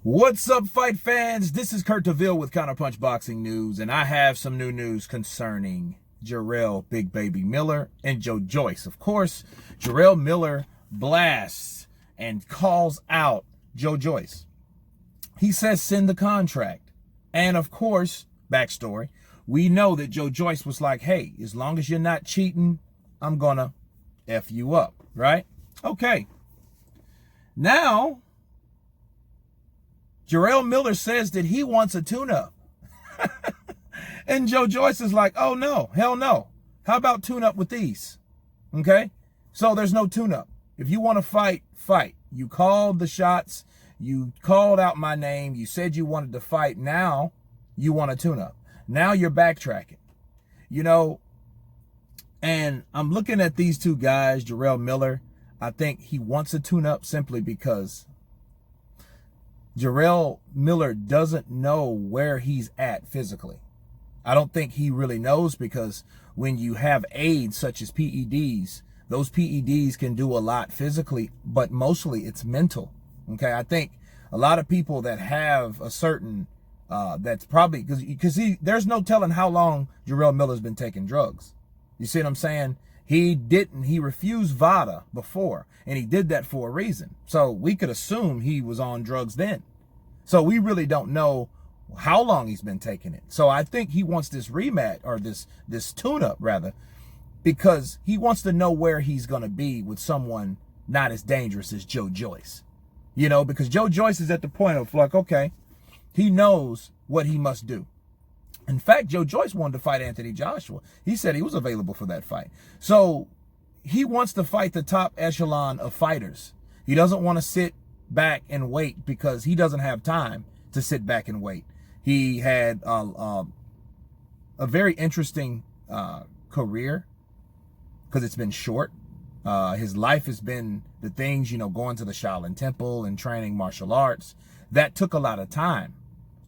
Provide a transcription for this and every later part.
What's up, fight fans? This is Kurt DeVille with Counterpunch Boxing News, and I have some new news concerning Jarrell Big Baby Miller and Joe Joyce. Of course, Jarrell Miller blasts and calls out Joe Joyce. He says send the contract. And of course, backstory, we know that Joe Joyce was like, hey, as long as you're not cheating, I'm gonna F you up, right? Okay. Now, Jarrell Miller says that he wants a tune-up. And Joe Joyce is like, oh no, hell no. How about tune-up with these? Okay? So there's no tune-up. If you want to fight, fight. You called the shots. You called out my name. You said you wanted to fight. Now you want a tune-up. Now you're backtracking. You know, and I'm looking at these two guys, Jarrell Miller. I think he wants a tune-up simply because Jarrell Miller doesn't know where he's at physically. I don't think he really knows, because when you have aids such as PEDs, those PEDs can do a lot physically, but mostly it's mental. Okay, I think a lot of people that have a certain, that's probably, because there's no telling how long Jarrell Miller's been taking drugs. You see what I'm saying? He refused VADA before, and he did that for a reason. So we could assume he was on drugs then. So we really don't know how long he's been taking it. So I think he wants this rematch, or this tune-up rather, because he wants to know where he's going to be with someone not as dangerous as Joe Joyce. You know, because Joe Joyce is at the point of like, okay, he knows what he must do. In fact, Joe Joyce wanted to fight Anthony Joshua. He said he was available for that fight. So he wants to fight the top echelon of fighters. He doesn't want to sit back and wait, because he doesn't have time to sit back and wait. He had a very interesting career, because it's been short. His life has been the things, you know, going to the Shaolin Temple and training martial arts. That took a lot of time.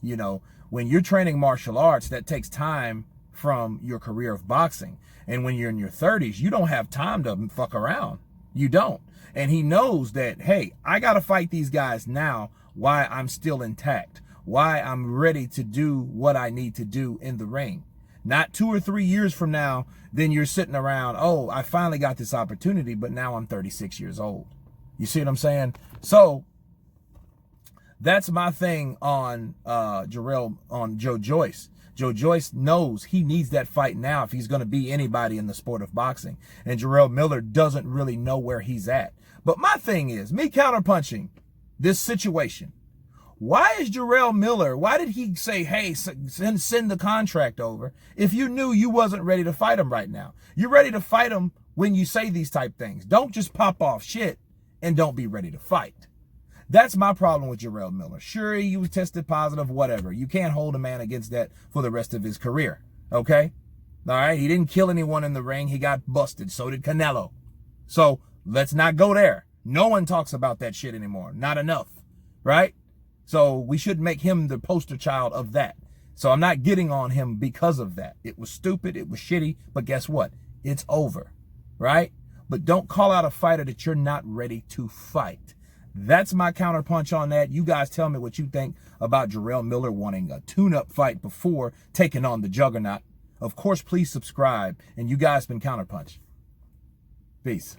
You know, when you're training martial arts, that takes time from your career of boxing. And when you're in your 30s, you don't have time to fuck around. You don't. And he knows that, hey, I got to fight these guys now while I'm still intact, why I'm ready to do what I need to do in the ring. Not 2 or 3 years from now, then you're sitting around, oh, I finally got this opportunity, but now I'm 36 years old. You see what I'm saying? So that's my thing on Joe Joyce. Joe Joyce knows he needs that fight now if he's going to be anybody in the sport of boxing. And Jarrell Miller doesn't really know where he's at. But my thing is, me counterpunching this situation, why is Jarrell Miller, why did he say, hey, send the contract over, if you knew you wasn't ready to fight him right now? You're ready to fight him when you say these type things. Don't just pop off shit and don't be ready to fight. That's my problem with Jarrell Miller. Sure, he was tested positive, whatever. You can't hold a man against that for the rest of his career, okay? All right, he didn't kill anyone in the ring. He got busted. So did Canelo. So let's not go there. No one talks about that shit anymore. Not enough, right? So we should make him the poster child of that. So I'm not getting on him because of that. It was stupid. It was shitty. But guess what? It's over, right? But don't call out a fighter that you're not ready to fight. That's my counterpunch on that. You guys tell me what you think about Jarrell Miller wanting a tune-up fight before taking on the juggernaut. Of course, please subscribe. And you guys been Counterpunch. Peace.